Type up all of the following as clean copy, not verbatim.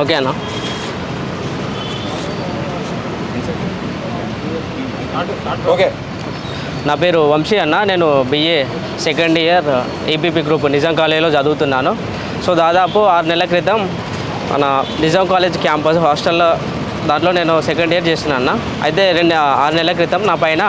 Okay అన్న. Okay. నా పేరు వంశీ అన్న. నేను BA second year EPP group Nizam కాలేజీలో చదువుతున్నాను. సో దాదాపు 6 నెలల క్రితం మన నిజాం కాలేజ్ క్యాంపస్ హాస్టల్లో దాంట్లో నేను సెకండ్ ఇయర్ చేస్తున్నాను. అయితే 6 నెలల క్రితం నా పైన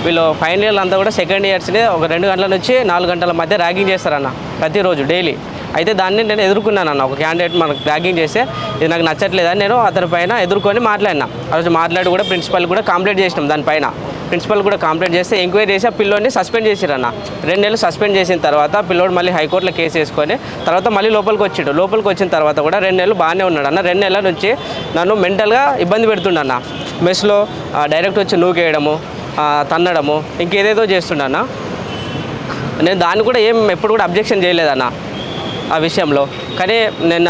వీళ్ళు ఫైనల్ ఇయర్ అంతా కూడా సెకండ్ ఇయర్స్ని ఒక 2 గంటల నుంచి 4 గంటల మధ్య ర్యాగింగ్ చేస్తారన్న ప్రతిరోజు డైలీ. అయితే దాన్ని నేను ఎదుర్కొన్నాను. ఒక క్యాండిడేట్ మనకు ర్యాగింగ్ చేస్తే ఇది నాకు నచ్చట్లేదని నేను అతని పైన ఎదుర్కొని మాట్లాడినా. ఆ రోజు మాట్లాడి కూడా ప్రిన్సిపల్ కూడా కంప్లైంట్ చేసినాం. దానిపైన ప్రిన్సిపల్ కూడా కంప్లైంట్ చేస్తే ఎంక్వైరీ చేసి ఆ పిల్లోడిని సస్పెండ్ చేసిరన్న. 2 నెలలు సస్పెండ్ చేసిన తర్వాత పిల్లోడు మళ్ళీ హైకోర్టులో కేసు వేసుకొని తర్వాత మళ్ళీ లోపలికి వచ్చిండు. లోపలికి వచ్చిన తర్వాత కూడా 2 నెలలు బాగానే ఉన్నాడు అన్న. 2 నెలల నుంచి నన్ను మెంటల్గా ఇబ్బంది పెడుతుండన్న. మెస్లో డైరెక్ట్ వచ్చి నూకేయడము, తన్నడము, ఇంకేదేదో చేస్తుండన్న. నేను దాన్ని కూడా ఎప్పుడు కూడా అబ్జెక్షన్ చేయలేదన్న ఆ విషయంలో. కానీ నిన్న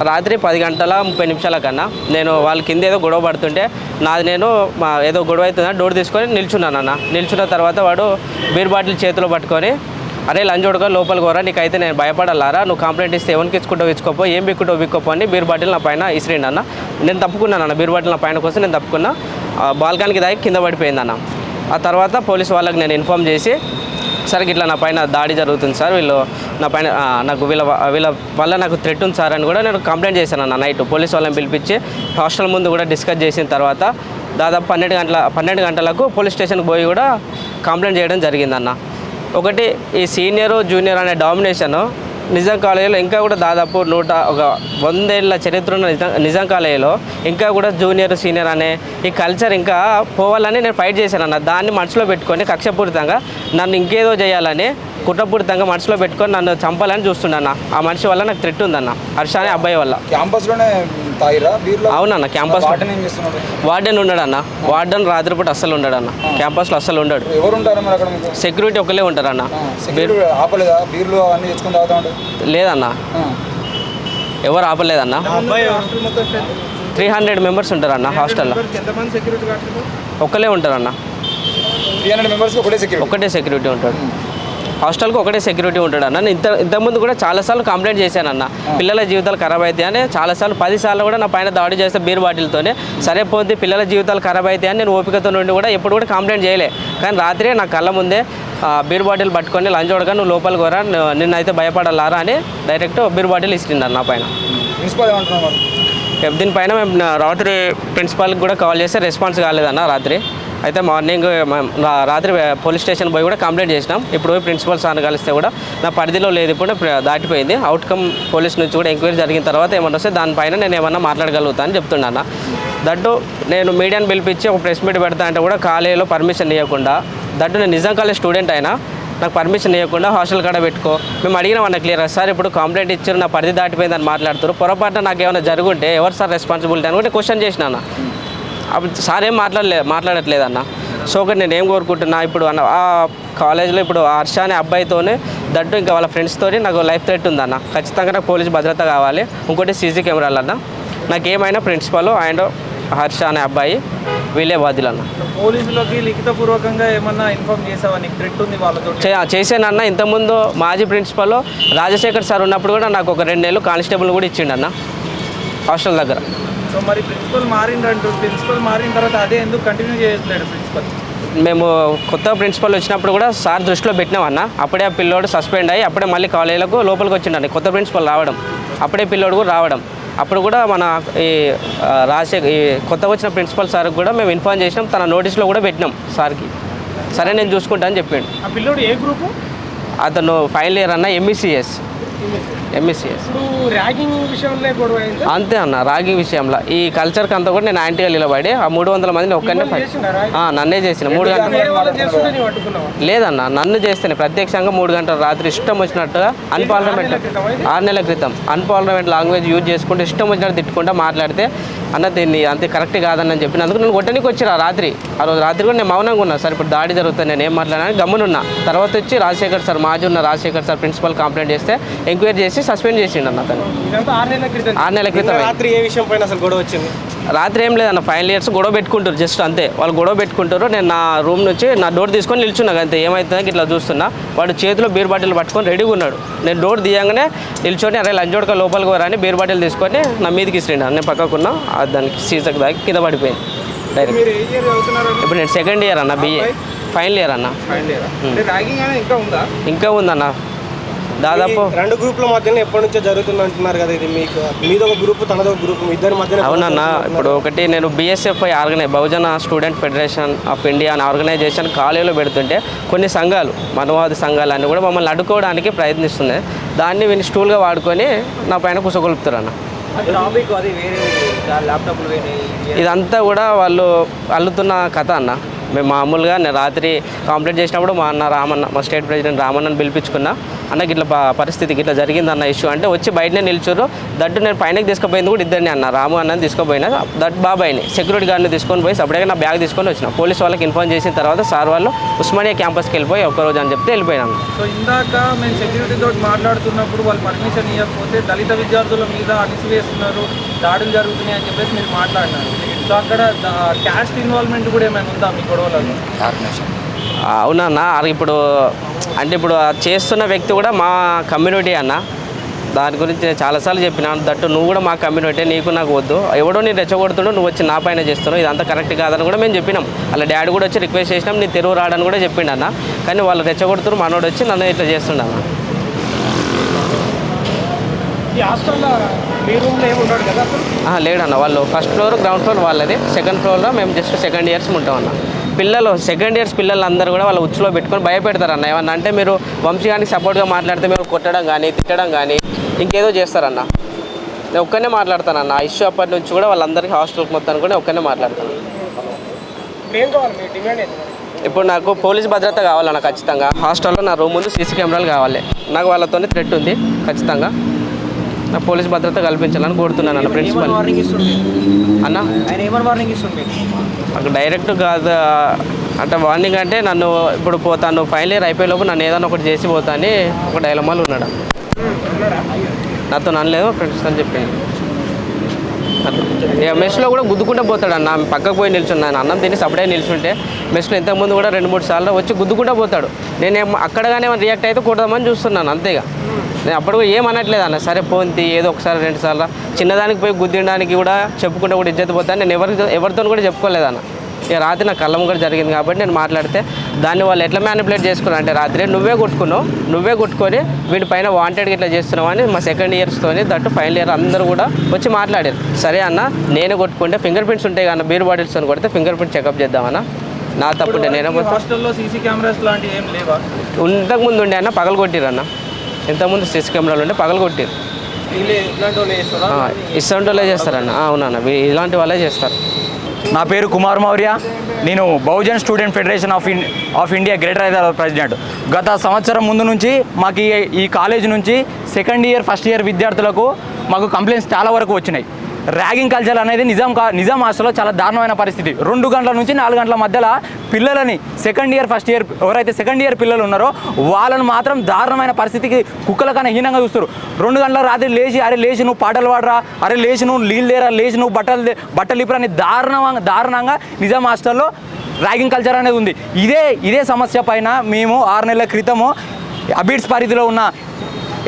రాత్రి 10:30 కన్నా నేను వాళ్ళ కింద ఏదో గొడవ పడుతుంటే నేను ఏదో గొడవ అవుతుందని డోర్ తీసుకొని నిల్చున్నానన్న. నిల్చున్న తర్వాత వాడు బీర్ బాటిల్ చేతిలో పట్టుకొని, అరే లంచోడుగా లోపలికి పోరా, నీకైతే నేను భయపడాలారా, నువ్వు కంప్లైంట్ ఇస్తే ఎవరికి ఇచ్చుకుంటావు ఇచ్చుకోపో, ఏం బిక్కుంటావు బిక్కోపో అని బీర్ బాటిల్ నా పైన ఇసిరిండి అన్న. నేను తప్పుకున్నాను. బీర్ బాటిల్ నా పైన కోసం నేను తప్పుకున్నా. బాల్కానికి దాగి కింద పడిపోయిందన్న. ఆ తర్వాత పోలీసు వాళ్ళకి నేను ఇన్ఫామ్ చేసి, సార్ ఇట్లా నా పైన దాడి జరుగుతుంది సార్, వీళ్ళు నా పైన నాకు వీళ్ళ వల్ల నాకు థ్రెట్ ఉంది సార్ అని కూడా నేను కంప్లైంట్ చేశాను అన్న. నైట్ పోలీస్ వాళ్ళని పిలిపించి హాస్టల్ ముందు కూడా డిస్కస్ చేసిన తర్వాత దాదాపు 12 గంటలకు పోలీస్ స్టేషన్కి పోయి కూడా కంప్లైంట్ చేయడం జరిగిందన్న. ఒకటి ఈ సీనియరు జూనియర్ అనే డామినేషను నిజాం కాలేజీలో ఇంకా కూడా దాదాపు 100 ఏళ్ళ చరిత్ర ఉన్న నిజాం కాలేజీలో ఇంకా కూడా జూనియర్ సీనియర్ అనే ఈ కల్చర్ ఇంకా పోవాలని నేను ఫైట్ చేశాను అన్న. దాన్ని మనసులో పెట్టుకొని కక్షపూరితంగా నన్ను ఇంకేదో చేయాలని కుట్రపూరితంగా మనసులో పెట్టుకొని నన్ను చంపాలని చూస్తున్నాను. ఆ మనిషి వల్ల నాకు థ్రెట్ ఉందన్న, హర్ష అనే అబ్బాయి వల్ల. క్యాంపస్లోనే అవునన్న. Campus warden ఉన్నాడన్న. వార్డెన్ రాత్రిపూట అస్సలు ఉండడన్న. క్యాంపస్లో అస్సలు ఉండడు. సెక్యూరిటీ ఒకళ్ళే ఉంటారన్న. లేదన్న, ఎవరు ఆపలేదన్న. 300 మెంబర్స్ ఉంటారన్న హాస్టల్లో. ఒకళ్ళే ఉంటారన్న. 300 మెంబర్స్ ఒకటే సెక్యూరిటీ ఉంటాడు హాస్టల్కి. ఒకటే సెక్యూరిటీ ఉంటాడు అన్న. నేను ఇంతకుముందు కూడా చాలాసార్లు కంప్లైంట్ చేశానన్న. పిల్లల జీవితాలు ఖరాబ్ అవుతాయి అని చాలాసార్లు 10 సార్లు కూడా నా పైన దాడి చేస్తే బీర్ బాటిల్తోనే సరే పోద్ది, పిల్లల జీవితాలు ఖరాబ్ అవుతాయి అని నేను ఓపికతో నుండి కూడా ఎప్పుడు కూడా కంప్లైంట్ చేయలే. కానీ రాత్రి నా కళ్ళ ముందే బీర్ బాటిల్ పట్టుకొని లంచోడగా నువ్వు లోపలికి పోరా, నిన్నైతే భయపడాలారా అని డైరెక్ట్ బీర్ బాటిల్ ఇస్తుండారు నా పైన. దీనిపైన మేము రాత్రి ప్రిన్సిపాల్కి కూడా కాల్ చేస్తే రెస్పాన్స్ కాలేదన్న రాత్రి. అయితే మార్నింగ్ రాత్రి పోలీస్ స్టేషన్ పోయి కూడా కంప్లైంట్ చేసినాం. ఇప్పుడు పోయి ప్రిన్సిపల్ సార్ని కలిస్తే కూడా నా పరిధిలో లేదు, ఇప్పుడు దాటిపోయింది. అవుట్కమ్ పోలీస్ నుంచి కూడా ఎంక్వైరీ జరిగిన తర్వాత ఏమన్నా వస్తే దానిపైన నేను ఏమన్నా మాట్లాడగలుగుతా అని చెప్తున్నాను. దట్టు నేను మీడియాని పిలిపించి ఒక ప్రెస్ మీట్ పెడతా అంటే కూడా కాలేజీలో పర్మిషన్ ఇవ్వకుండా, దట్టు నేను నిజాం కాలేజ్ స్టూడెంట్ అయినా నాకు పర్మిషన్ ఇవ్వకుండా హాస్టల్ కాడ పెట్టుకో. మేము అడిగినాం అన్న క్లియర్, సార్ ఇప్పుడు కంప్లైంట్ ఇచ్చారు, నా పరిధి దాటిపోయిందని మాట్లాడుతారు, పొరపాటున నాకు ఏమైనా జరుగుంటే ఎవరు సార్ రెస్పాన్సిబిలిటీ అని కూడా క్వశ్చన్ చేసినాను. అప్పుడు సార్ ఏం మాట్లాడట్లేదన్న. సో ఒకటి నేను ఏం కోరుకుంటున్నా, ఇప్పుడు అన్న ఆ కాలేజ్లో ఇప్పుడు హర్ష అనే అబ్బాయితోనే దట్టు ఇంకా వాళ్ళ ఫ్రెండ్స్తో నాకు లైఫ్ థ్రెట్ ఉందన్న. ఖచ్చితంగా నాకు పోలీస్ భద్రత కావాలి. ఇంకోటి CC కెమెరాలు అన్న. నాకేమైనా ప్రిన్సిపల్ అండ్ హర్ష అనే అబ్బాయి వీళ్ళే బాధ్యులు అన్న. పోలీసులకి లిఖితపూర్వకంగా ఏమన్నా ఇన్ఫార్మ్ చేసావా నీకు థ్రెట్ ఉంది వాళ్ళతో? చేశానన్న. ఇంతకుముందు మాజీ ప్రిన్సిపల్ రాజశేఖర్ సార్ ఉన్నప్పుడు కూడా నాకు ఒక 2 నెలలు కానిస్టేబుల్ కూడా ఇచ్చిండన్న హాస్టల్ దగ్గర. సో మరి ప్రిన్సిపల్ మారిన తర్వాత అదే ఎందుకు కంటిన్యూ చేయట్లేదు ప్రిన్సిపల్? మేము కొత్త ప్రిన్సిపల్ వచ్చినప్పుడు కూడా సార్ దృష్టిలో పెట్టినామన్న. అప్పుడే ఆ పిల్లోడు సస్పెండ్ అయ్యి అప్పుడే మళ్ళీ కాలేజీలకు లోపలికి వచ్చిండండి. కొత్త ప్రిన్సిపల్ రావడం, అప్పుడే పిల్లోడు కూడా రావడం. అప్పుడు కూడా మన ఈ కొత్తగా వచ్చిన ప్రిన్సిపల్ సార్కి కూడా మేము ఇన్ఫార్మ్ చేసినాం. తన నోటీస్లో కూడా పెట్టినాం సార్కి. సరే నేను చూసుకుంటా అని చెప్పిండు. ఆ పిల్లోడు ఏ గ్రూపు? అతను ఫైనల్ ఇయర్ అన్న, MECS. ర్యాగింగ్ విషయంలో గొడవ అయింది అంతే అన్న. ర్యాగింగ్ విషయంలో ఈ కల్చర్కి అంతా కూడా నేను యాంటీగా నిలబడి ఆ 300 మందిని ఒక్కనే నన్నే చేసిన 3 గంటలు లేదన్న. నన్ను చేస్తేనే ప్రత్యక్షంగా 3 గంటలు రాత్రి ఇష్టం వచ్చినట్టుగా అన్పార్లమెంట్ 6 నెలల క్రితం అన్పార్లమెంట్ లాంగ్వేజ్ యూజ్ చేసుకుంటూ ఇష్టం వచ్చినట్టు తిట్టుకుంటూ మాట్లాడితే అన్న దీన్ని అంతే కరెక్ట్ కాదని చెప్పినందుకు నేను కొట్టడానికి వచ్చిన రాత్రి. ఆ రోజు రాత్రి కూడా నేను మౌనంగా ఉన్నా. సార్ ఇప్పుడు దాడి జరుగుతుంది, నేను ఏం మాట్లాడాలని గమ్మునున్నా. తర్వాత వచ్చి రాజశేఖర్ సార్, మాజీ ఉన్న రాజశేఖర్ సార్ ప్రిన్సిపల్ కంప్లైంట్ చేస్తే ఎంక్వైరీ చేసి సస్పెండ్ చేసిండు అన్న అతను. ఇదంతా 6 నెలల క్రితం. 6 నెలల క్రితం. రాత్రి ఏ విషయం పైన అసలు గొడవ వచ్చింది? రాత్రి ఏం లేదన్న, ఫైనల్ ఇయర్స్ గొడవ పెట్టుకుంటారు జస్ట్ అంతే. వాళ్ళు గొడవ పెట్టుకుంటారు. నేను నా రూమ్ నుంచి నా డోర్ తీసుకొని నిల్చున్నా అంతే. ఏమవుతుందని ఇట్లా చూస్తున్నా, వాడు చేతిలో బీర్ బాటిల్ పట్టుకొని రెడీగా ఉన్నాడు. నేను డోర్ తీయంగానే నిల్చొని అరే లంచోడక లోపలికి పోరాని బీర్ బాటిల్ తీసుకొని నా మీదకి ఇస్తుండే. నేను పక్కకున్నా, దానికి సీసకు దాకి కింద పడిపోయింది డైరెక్ట్. మీరు ఏ ఇయర్ చదువుతున్నారు? ఇప్పుడు నేను సెకండ్ ఇయర్ అన్న, బిఏ ఫైనల్ ఇయర్ అన్న. Final year. అంటే ర్యాగింగ్ అనేది ఇంకా ఉందా? ఇంకా ఉందన్న. దాదాపు ఈ రెండు గ్రూపుల మధ్యన ఎప్పటి నుంచో జరుగుతుంది అంటున్నారు కదా, ఇది మీకు మీది ఒక గ్రూప్ తనదో గ్రూప్, మీ ఇద్దరి మధ్యన? అవునన్న. ఇప్పుడు ఒకటి నేను BSFI Bahujan student federation of India అనే ఆర్గనైజేషన్ కాలేజీలో పెడుతుంటే కొన్ని సంఘాలు, మనవాద సంఘాలన్నీ కూడా మమ్మల్ని అడ్డుకోవడానికి ప్రయత్నిస్తున్నాయి. దాన్ని వీళ్ళు స్టూల్గా వాడుకొని నా పైన కుసగొలుపుతారు అన్న. టాపిక్ అది వేరే, ల్యాప్టాప్లు వేరే. ఇదంతా కూడా వాళ్ళు అల్లుతున్న కథ అన్న. మేము మామూలుగా నేను రాత్రి కంప్లైంట్ చేసినప్పుడు మా అన్న రామన్న, మా స్టేట్ ప్రెసిడెంట్ రామన్నని పిలిపించుకున్నా. అన్నకి ఇట్లా పరిస్థితికి ఇట్లా జరిగింది అన్న ఇష్యూ అంటే వచ్చి బయటనే నిల్చురు. దట్టు నేను పైనకి తీసుకుపోయింది కూడా ఇద్దరిని అన్న, రాము అన్నని తీసుకుపోయినా, దట్ బాబాయ్ని సెక్యూరిటీ గార్డ్ని తీసుకొని పోయి సపరేట్గా నా బ్యాగ్ తీసుకొని వచ్చిన. పోలీస్ వాళ్ళకి ఇన్ఫార్మ్ చేసిన తర్వాత సార్ వాళ్ళు ఉస్మానియా క్యాంపస్కి వెళ్ళిపోయి ఒక్కరోజు అని చెప్తే వెళ్ళిపోయినాను. సో ఇందాక మేము సెక్యూరిటీ తోటి మాట్లాడుతున్నప్పుడు వాళ్ళు పర్మిషన్ ఇవ్వకపోతే దళిత విద్యార్థుల మీద అణిచివేస్తున్నారు, దాడులు జరుగుతున్నాయి అని చెప్పేసి మీరు మాట్లాడినారు. సో అక్కడ క్యాస్ట్ ఇన్వాల్వ్మెంట్ కూడా ఏమైనా ఉందా మీ గొడవలలో? అవునన్నా. ఇప్పుడు అంటే ఇప్పుడు చేస్తున్న వ్యక్తి కూడా మా కమ్యూనిటీ అన్న. దాని గురించి నేను చాలాసార్లు చెప్పినాను. దట్టు నువ్వు కూడా మా కమ్యూనిటీ, నీకు నాకు వద్దు, ఎవడో నేను రెచ్చగొడుతుండో నువ్వు వచ్చి నా పైన చేస్తున్నావు, ఇదంతా కరెక్ట్ కాదని కూడా మేము చెప్పినాం. అలా డాడీ కూడా వచ్చి రిక్వెస్ట్ చేసినాం, నీ తెరువు రాడని కూడా చెప్పిండు అన్న. కానీ వాళ్ళు రెచ్చగొడుతున్నారు, మనోడు వచ్చి నన్ను ఇట్లా చేస్తుండన్న. ఈ హాస్టల్లో మీ రూమ్లో ఏమి ఉంటాడు కదా? లేడన్న, వాళ్ళు ఫస్ట్ ఫ్లోర్ గ్రౌండ్ ఫ్లోర్ వాళ్ళది, సెకండ్ ఫ్లోర్లో మేము జస్ట్ సెకండ్ ఇయర్స్ ఉంటామన్న. పిల్లలు సెకండ్ ఇయర్స్ పిల్లలందరూ కూడా వాళ్ళ ఉచ్చులో పెట్టుకొని భయపెడతారన్న. ఏమన్నా అంటే మీరు వంశీగానికి సపోర్ట్గా మాట్లాడితే మీరు కొట్టడం కానీ తిట్టడం కానీ ఇంకేదో చేస్తారన్న. నేను ఒక్కనే మాట్లాడతానన్న. ఆ ఇష్యూ అప్పటి నుంచి కూడా వాళ్ళందరికీ హాస్టల్కి మొత్తాన్ని కూడా ఒక్కనే మాట్లాడతాను. ఏం కావాలి మీ డిమాండ్ ఏంటి? ఇప్పుడు నాకు పోలీస్ భద్రత కావాలన్న ఖచ్చితంగా. హాస్టల్లో నా రూమ్ ముందు సీసీ కెమెరాలు కావాలి. నాకు వాళ్ళతో థ్రెట్ ఉంది ఖచ్చితంగా. నాకు పోలీస్ భద్రత కల్పించాలని కోరుతున్నాను అన్న ప్రిన్సిపల్ వార్నింగ్ ఇస్తుంది అన్న. ఆయన ఏమని వార్నింగ్ ఇస్తుంది? నాకు డైరెక్ట్ కాదు అంటే వార్నింగ్ అంటే నన్ను ఇప్పుడు పోతాను ఫైనల్ ఇయర్ అయిపోయేలోపు నన్ను ఏదైనా ఒకటి చేసి పోతా అని ఒక డైలమాలు ఉన్నాడు. నాతో అనలేదు ఫ్రెండ్స్ అని చెప్పింది. ఇక మెస్లో కూడా గుద్దుకుంటూ పోతాడు అన్న. పక్కకు పోయి నిల్చున్నాను, అన్నం తిని సపడే నిల్చుంటే మెస్లో ఇంతకుముందు కూడా 2-3 సార్లు వచ్చి గుద్దుకుంటూ పోతాడు. నేను అక్కడగానే రియాక్ట్ అయితే కొడదామని చూస్తున్నాను అంతేగా. నేను అప్పుడు ఏమనట్లేదు అన్న, సరే పోంతి ఏదో ఒకసారి 2 సార్లు చిన్నదానికి పోయి గుద్దడానికి కూడా చెప్పుకుంటే కూడా ఇజ్జత పోతాను. నేను ఎవరితో కూడా చెప్పుకోలేదన్న. ఇక రాత్రి నా కళ్ళం కూడా జరిగింది కాబట్టి నేను మాట్లాడితే దాన్ని వాళ్ళు ఎట్లా మ్యానిపులేట్ చేసుకున్నారు అంటే రాత్రి నువ్వే కొట్టుకొని వీటిపైన వాంటెడ్గా ఇట్లా చేస్తున్నావు అని మా సెకండ్ ఇయర్స్తోని దట్టు ఫైనల్ ఇయర్ అందరూ కూడా వచ్చి మాట్లాడారు. సరే అన్న నేనే కొట్టుకుంటే ఫింగర్ ప్రింట్స్ ఉంటాయి అన్న, బీర్ బాటిల్స్ అని కొడితే ఫింగర్ ప్రింట్ చెకప్ చేద్దామన్నా. నా తప్పుంటే నేనే హాస్టల్లో సీసీ కెమెరాస్ లాంటివి ఏం లేవా? ఇంతకుముందు ఉండే అన్న పగలు కొట్టిరు అన్న. ఇంతకుముందు సీసీ కెమెరాలు ఉంటే పగలు కొట్టిరు. ఇలాంటి వాళ్ళే చేస్తారన్న. అవునన్న, ఇలాంటి వాళ్ళే చేస్తారు. నా పేరు కుమార్ మౌర్య. నేను Bahujan student federation of India greater Hyderabad president. గత సంవత్సరం ముందు నుంచి మాకు ఈ కాలేజ్ నుంచి సెకండ్ ఇయర్ ఫస్ట్ ఇయర్ విద్యార్థులకు మాకు కంప్లైంట్స్ చాలా వరకు వచ్చినాయి. ర్యాగింగ్ కల్చర్ అనేది నిజాం హాస్టల్లో చాలా దారుణమైన పరిస్థితి. 2 గంటల నుంచి 4 గంటల మధ్యలో పిల్లలని సెకండ్ ఇయర్ ఫస్ట్ ఇయర్ ఎవరైతే సెకండ్ ఇయర్ పిల్లలు ఉన్నారో వాళ్ళని మాత్రం దారుణమైన పరిస్థితికి కుక్కల కన్నా హీనంగా చూస్తారు. 2 గంటల రాత్రి లేచి నువ్వు పాటలు పాడరా, లేచి నువ్వు నీళ్ళు లేరా, లేచి నువ్వు బట్టలు ఇప్పురా అని దారుణంగా నిజాం హాస్టల్లో ర్యాగింగ్ కల్చర్ అనేది ఉంది. ఇదే సమస్య పైన మేము 6 నెలల క్రితము అబిడ్స్ పరిధిలో ఉన్న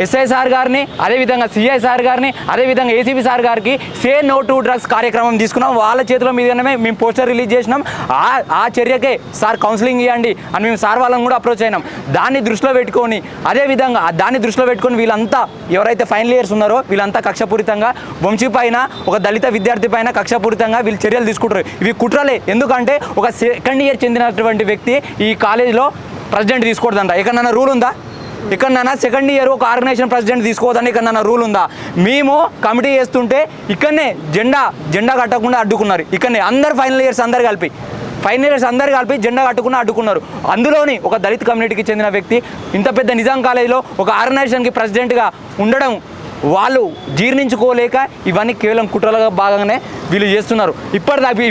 ఎస్ఐ సార్ గారిని, అదేవిధంగా సిఐ సార్ గారిని, అదేవిధంగా ఏసీపీ సార్ గారికి సే నో టు డ్రగ్స్ కార్యక్రమం తీసుకున్నాం. వాళ్ళ చేతుల మీదనే మేము పోస్టర్ రిలీజ్ చేసినాం. ఆ చర్యకే సార్ కౌన్సిలింగ్ ఇవ్వండి అని మేము సార్ వాళ్ళని కూడా అప్రోచ్ అయినాం. దాన్ని దృష్టిలో పెట్టుకొని వీళ్ళంతా ఎవరైతే ఫైనల్ ఇయర్స్ ఉన్నారో వీళ్ళంతా కక్షపూరితంగా వంశీ పైన, ఒక దళిత విద్యార్థి పైన కక్షపూరితంగా వీళ్ళు చర్యలు తీసుకుంటారు. ఇవి కుట్రలే. ఎందుకంటే ఒక సెకండ్ ఇయర్ చెందినటువంటి వ్యక్తి ఈ కాలేజీలో ప్రెసిడెంట్ తీసుకోవద్దంట. ఎక్కడన్నా రూల్ ఉందా? ఇక్కడన్నా సెకండ్ ఇయర్ ఒక ఆర్గనైజేషన్ ప్రెసిడెంట్ తీసుకోవద్దని ఇక్కడన్నా రూల్ ఉందా? మేము కమిటీ చేస్తుంటే ఇక్కడనే జెండా కట్టకుండా అడ్డుకున్నారు. ఇక్కడనే అందరు ఫైనల్ ఇయర్స్ అందరు కలిపి జెండా కట్టుకుని అడ్డుకున్నారు. అందులోని ఒక దళిత కమ్యూనిటీకి చెందిన వ్యక్తి ఇంత పెద్ద నిజాం కాలేజీలో ఒక ఆర్గనైజేషన్కి ప్రెసిడెంట్గా ఉండడం వాళ్ళు జీర్ణించుకోలేక ఇవన్నీ కేవలం కుట్రలుగా భాగంగానే వీళ్ళు చేస్తున్నారు.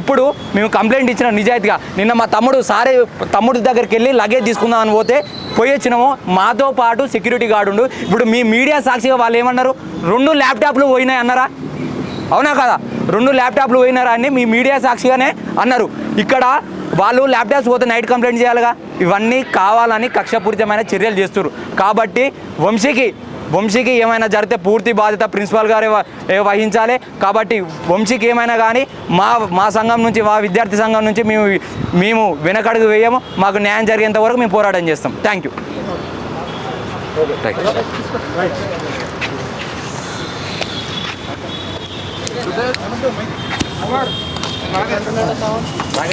ఇప్పుడు మేము కంప్లైంట్ ఇచ్చిన నిజాయితీగా నిన్న మా తమ్ముడి దగ్గరికి వెళ్ళి లగేజ్ తీసుకుందామని పోయి వచ్చినాము. మాతో పాటు సెక్యూరిటీ గార్డు ఉండు. ఇప్పుడు మీ మీడియా సాక్షిగా వాళ్ళు ఏమన్నారు, 2 ల్యాప్టాప్లు పోయినాయి అన్నారా? అవునా కదా? 2 ల్యాప్టాప్లు పోయినారా అని మీ మీడియా సాక్షిగానే అన్నారు. ఇక్కడ వాళ్ళు ల్యాప్టాప్స్ పోతే నైట్ కంప్లైంట్ చేయాలిగా. ఇవన్నీ కావాలని కక్షపూరితమైన చర్యలు చేస్తున్నారు. కాబట్టి వంశీకి ఏమైనా జరిగితే పూర్తి బాధ్యత ప్రిన్సిపాల్ గారే వహించాలి. కాబట్టి వంశీకి ఏమైనా కానీ మా సంఘం నుంచి, మా విద్యార్థి సంఘం నుంచి మేము వెనకడుగు వేయము. మాకు న్యాయం జరిగేంత వరకు మేము పోరాటం చేస్తాం. Thank you.